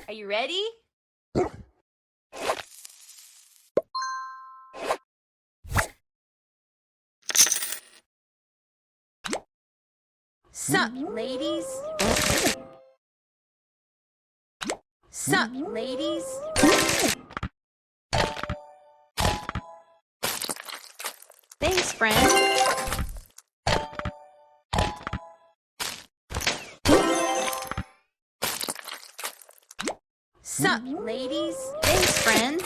Are you ready? Sup, ladies? Sup, ladies? Thanks, friend. Sup, ladies? Thanks, friend.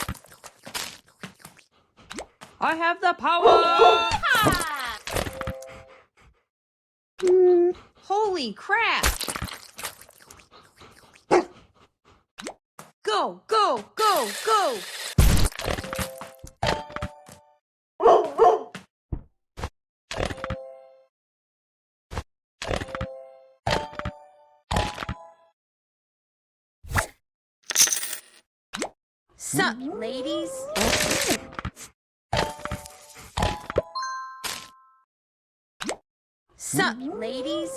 I have the power! Ha! Holy crap! Go, go, go, go! Sup, ladies? Sup, ladies?